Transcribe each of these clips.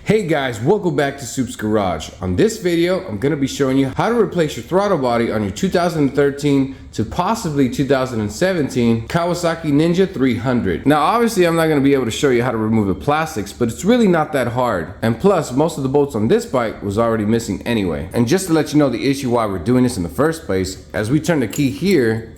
Hey guys, welcome back to SUP'S Garage. On this video, I'm going to be showing you how to replace your throttle body on your 2013 to possibly 2017 Kawasaki Ninja 300. Now obviously I'm not going to be able to show you how to remove the plastics, but it's really not that hard. And plus, most of the bolts on this bike was already missing anyway. And just to let you know the issue why we're doing this in the first place, as we turn the key here,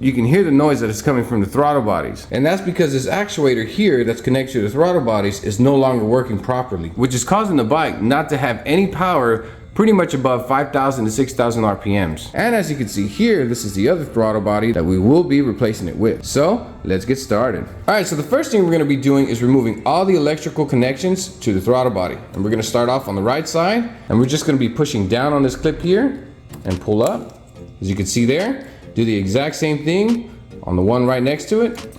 you can hear the noise that is coming from the throttle bodies. And that's because this actuator here that's connected to the throttle bodies is no longer working properly, which is causing the bike not to have any power pretty much above 5,000 to 6,000 RPMs. And as you can see here, this is the other throttle body that we will be replacing it with. So let's get started. All right, so the first thing we're gonna be doing is removing all the electrical connections to the throttle body. And we're gonna start off on the right side, and we're just gonna be pushing down on this clip here and pull up. As you can see there, do the exact same thing on the one right next to it.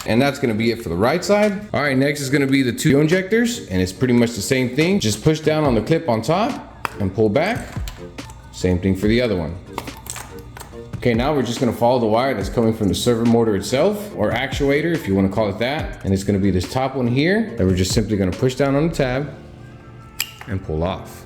And that's gonna be it for the right side. All right, next is gonna be the two injectors, and it's pretty much the same thing. Just push down on the clip on top and pull back. Same thing for the other one. Okay, now we're just gonna follow the wire that's coming from the servo motor itself, or actuator if you wanna call it that. And it's gonna be this top one here that we're just simply gonna push down on the tab and pull off.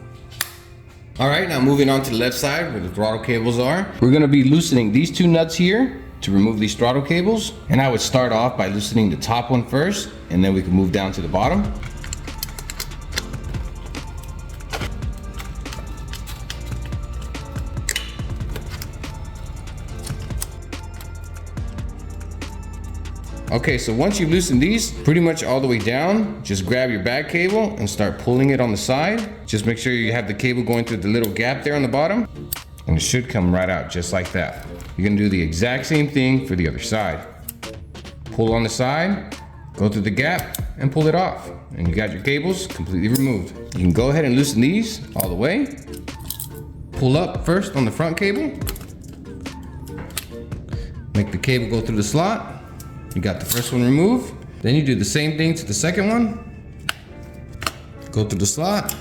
All right, now moving on to the left side where the throttle cables are. We're gonna be loosening these two nuts here to remove these throttle cables. And I would start off by loosening the top one first, and then we can move down to the bottom. Okay, so once you loosen these pretty much all the way down, just grab your back cable and start pulling it on the side. Just make sure you have the cable going through the little gap there on the bottom, and it should come right out just like that. You're gonna do the exact same thing for the other side. Pull on the side, go through the gap, and pull it off. And you got your cables completely removed. You can go ahead and loosen these all the way. Pull up first on the front cable. Make the cable go through the slot. You got the first one removed. Then you do the same thing to the second one. Go through the slot,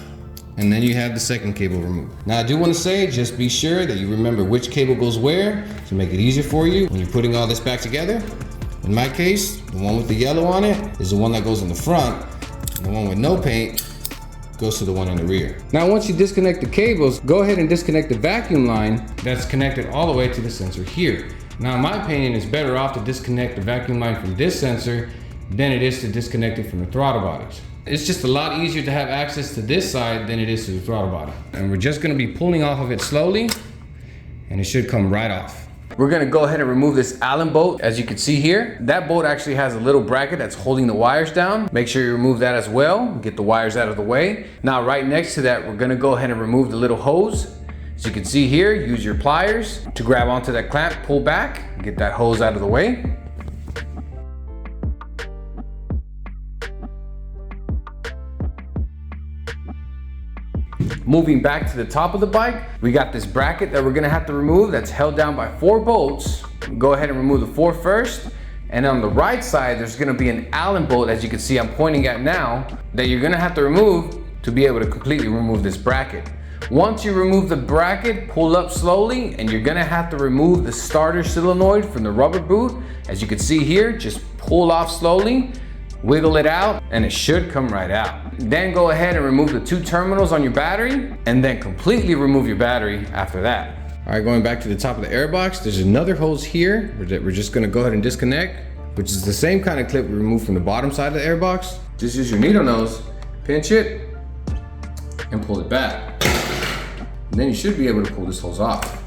and then you have the second cable removed. Now I do want to say, just be sure that you remember which cable goes where to make it easier for you when you're putting all this back together. In my case, the one with the yellow on it is the one that goes in the front, and the one with no paint goes to the one in the rear. Now once you disconnect the cables, go ahead and disconnect the vacuum line that's connected all the way to the sensor here. Now in my opinion, it's better off to disconnect the vacuum line from this sensor than it is to disconnect it from the throttle bodies. It's just a lot easier to have access to this side than it is to the throttle body. And we're just gonna be pulling off of it slowly, and it should come right off. We're gonna go ahead and remove this Allen bolt. As you can see here, that bolt actually has a little bracket that's holding the wires down. Make sure you remove that as well, get the wires out of the way. Now right next to that, we're gonna go ahead and remove the little hose. As you can see here, use your pliers to grab onto that clamp, pull back, get that hose out of the way. Moving back to the top of the bike, we got this bracket that we're gonna have to remove that's held down by 4 bolts. Go ahead and remove the 4 first. And on the right side, there's gonna be an Allen bolt, as you can see I'm pointing at now, that you're gonna have to remove to be able to completely remove this bracket. Once you remove the bracket, pull up slowly, and you're gonna have to remove the starter solenoid from the rubber boot. As you can see here, just pull off slowly, wiggle it out, and it should come right out. Then go ahead and remove the 2 terminals on your battery, and then completely remove your battery after that. All right, going back to the top of the air box, there's another hose here that we're just gonna go ahead and disconnect, which is the same kind of clip we removed from the bottom side of the air box. Just use your needle nose, pinch it, and pull it back. And then you should be able to pull this hose off.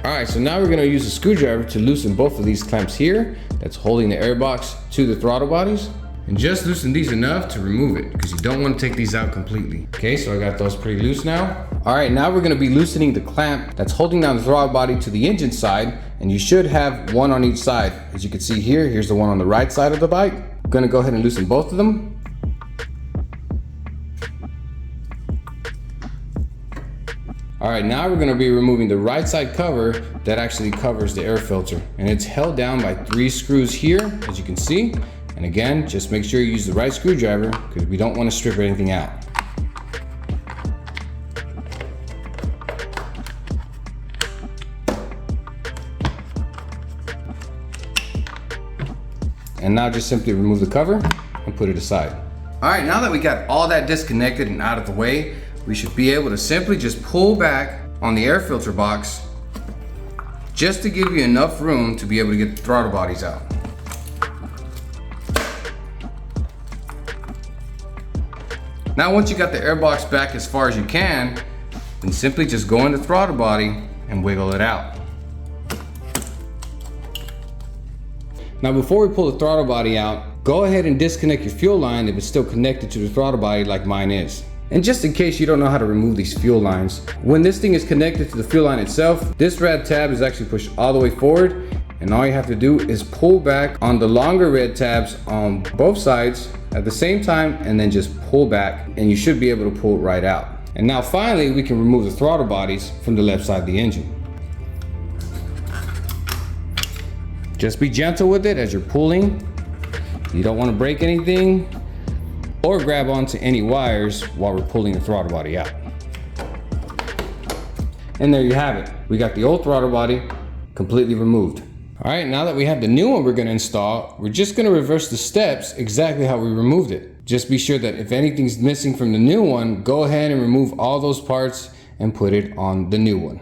All right, so now we're gonna use a screwdriver to loosen both of these clamps here that's holding the airbox to the throttle bodies. And just loosen these enough to remove it, because you don't want to take these out completely. Okay, so I got those pretty loose now. All right, now we're gonna be loosening the clamp that's holding down the throttle body to the engine side, and you should have one on each side. As you can see here, here's the one on the right side of the bike. I'm gonna go ahead and loosen both of them. All right, now we're gonna be removing the right side cover that actually covers the air filter. And it's held down by 3 screws here, as you can see. And again, just make sure you use the right screwdriver, because we don't wanna strip anything out. And now just simply remove the cover and put it aside. All right, now that we got all that disconnected and out of the way, we should be able to simply just pull back on the air filter box just to give you enough room to be able to get the throttle bodies out. Now once you got the air box back as far as you can, then simply just go in the throttle body and wiggle it out. Now before we pull the throttle body out, go ahead and disconnect your fuel line if it's still connected to the throttle body like mine is. And just in case you don't know how to remove these fuel lines, when this thing is connected to the fuel line itself, this red tab is actually pushed all the way forward, and all you have to do is pull back on the longer red tabs on both sides at the same time, and then just pull back, and you should be able to pull it right out. And now finally, we can remove the throttle bodies from the left side of the engine. Just be gentle with it as you're pulling. You don't want to break anything or grab onto any wires while we're pulling the throttle body out. And there you have it. We got the old throttle body completely removed. All right, now that we have the new one we're gonna install, we're just gonna reverse the steps exactly how we removed it. Just be sure that if anything's missing from the new one, go ahead and remove all those parts and put it on the new one.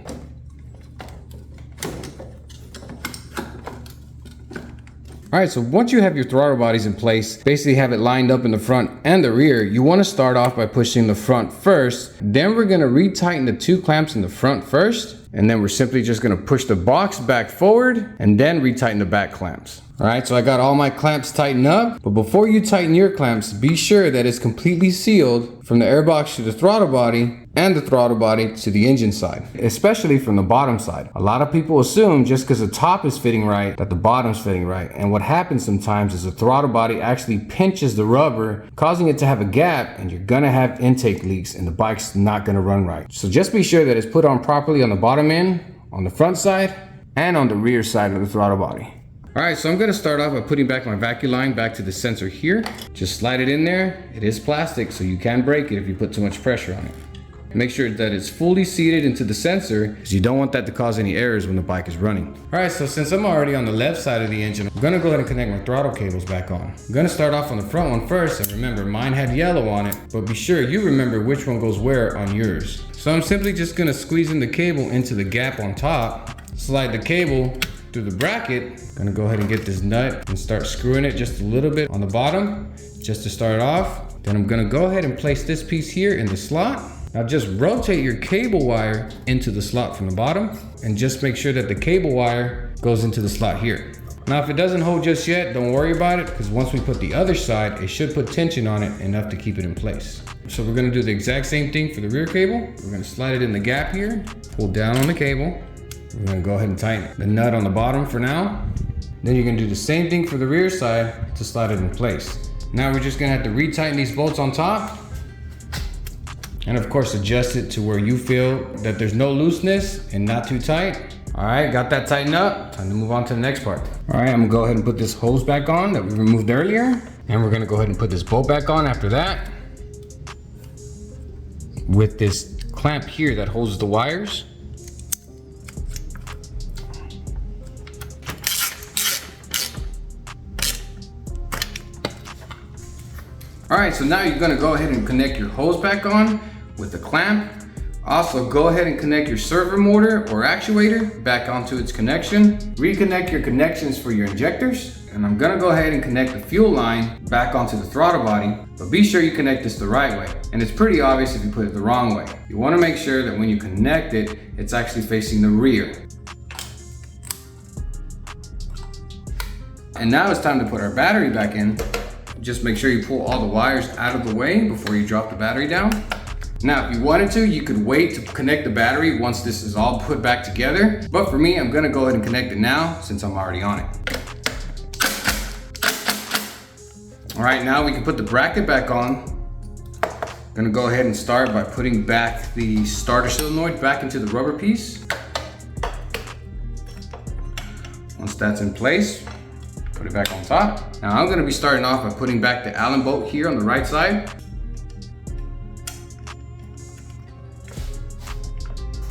All right, so once you have your throttle bodies in place, basically have it lined up in the front and the rear, you want to start off by pushing the front first. Then we're going to retighten the two clamps in the front first, and then we're simply just going to push the box back forward and then retighten the back clamps. All right, so I got all my clamps tightened up, but before you tighten your clamps, be sure that it's completely sealed from the airbox to the throttle body and the throttle body to the engine side, especially from the bottom side. A lot of people assume just because the top is fitting right, that the bottom's fitting right. And what happens sometimes is the throttle body actually pinches the rubber, causing it to have a gap, and you're gonna have intake leaks and the bike's not gonna run right. So just be sure that it's put on properly on the bottom end, on the front side, and on the rear side of the throttle body. All right, so I'm gonna start off by putting back my vacuum line back to the sensor here. Just slide it in there. It is plastic, so you can break it if you put too much pressure on it. Make sure that it's fully seated into the sensor, because you don't want that to cause any errors when the bike is running. All right, so since I'm already on the left side of the engine, I'm gonna go ahead and connect my throttle cables back on. I'm gonna start off on the front one first, and remember, mine had yellow on it, but be sure you remember which one goes where on yours. So I'm simply just gonna squeeze in the cable into the gap on top, slide the cable through the bracket. Gonna go ahead and get this nut and start screwing it just a little bit on the bottom, just to start off. Then I'm gonna go ahead and place this piece here in the slot. Now just rotate your cable wire into the slot from the bottom, and just make sure that the cable wire goes into the slot here. Now if it doesn't hold just yet, don't worry about it, because once we put the other side, it should put tension on it enough to keep it in place. So we're gonna do the exact same thing for the rear cable. We're gonna slide it in the gap here, pull down on the cable. We're gonna go ahead and tighten the nut on the bottom for now. Then you're gonna do the same thing for the rear side to slide it in place. Now we're just gonna have to retighten these bolts on top, and of course adjust it to where you feel that there's no looseness and not too tight. All right, got that tightened up. Time to move on to the next part. All right, I'm gonna go ahead and put this hose back on that we removed earlier. And we're gonna go ahead and put this bolt back on after that, with this clamp here that holds the wires. All right, so now you're gonna go ahead and connect your hose back on with the clamp. Also, go ahead and connect your servo motor or actuator back onto its connection. Reconnect your connections for your injectors. And I'm gonna go ahead and connect the fuel line back onto the throttle body, but be sure you connect this the right way. And it's pretty obvious if you put it the wrong way. You wanna make sure that when you connect it, it's actually facing the rear. And now it's time to put our battery back in. Just make sure you pull all the wires out of the way before you drop the battery down. Now, if you wanted to, you could wait to connect the battery once this is all put back together. But for me, I'm gonna go ahead and connect it now since I'm already on it. All right, now we can put the bracket back on. I'm gonna go ahead and start by putting back the starter solenoid back into the rubber piece. Once that's in place, put it back on top. Now I'm gonna be starting off by putting back the Allen bolt here on the right side.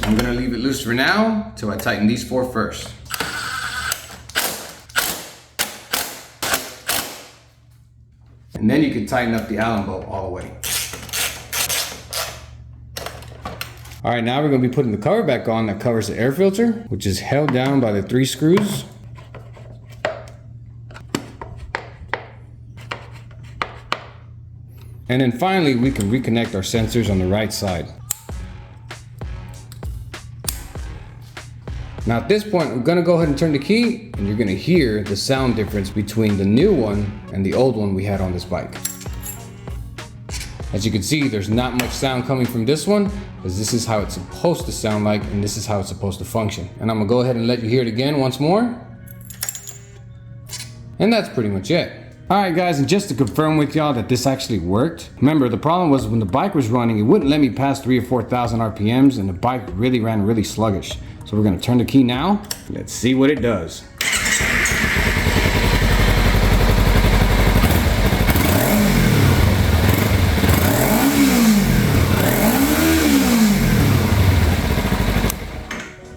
I'm gonna leave it loose for now till I tighten these four first. and then you can tighten up the Allen bolt all the way. All right, now we're gonna be putting the cover back on that covers the air filter, which is held down by the 3 screws. And then finally, we can reconnect our sensors on the right side. Now at this point, I'm gonna go ahead and turn the key, and you're gonna hear the sound difference between the new one and the old one we had on this bike. As you can see, there's not much sound coming from this one, because this is how it's supposed to sound like, and this is how it's supposed to function. And I'm gonna go ahead and let you hear it again once more. And that's pretty much it. All right guys, and just to confirm with y'all that this actually worked. Remember, the problem was when the bike was running, it wouldn't let me pass 3,000 or 4,000 RPMs, and the bike really ran really sluggish. So we're gonna turn the key now. Let's see what it does.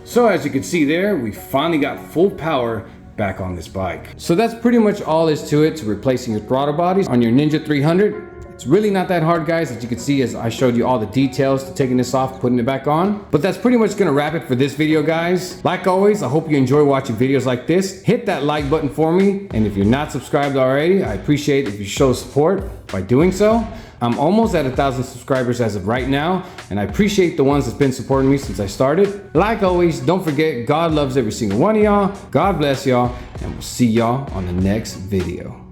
So as you can see there, we finally got full power back on this bike. So that's pretty much all is to it to replacing your throttle bodies on your Ninja 300. It's really not that hard, guys, as you can see as I showed you all the details to taking this off, putting it back on. But that's pretty much gonna wrap it for this video, guys. Like always, I hope you enjoy watching videos like this. Hit that like button for me, and if you're not subscribed already, I appreciate if you show support by doing so. I'm almost at 1,000 subscribers as of right now, and I appreciate the ones that's been supporting me since I started. Like always, don't forget, God loves every single one of y'all. God bless y'all, and we'll see y'all on the next video.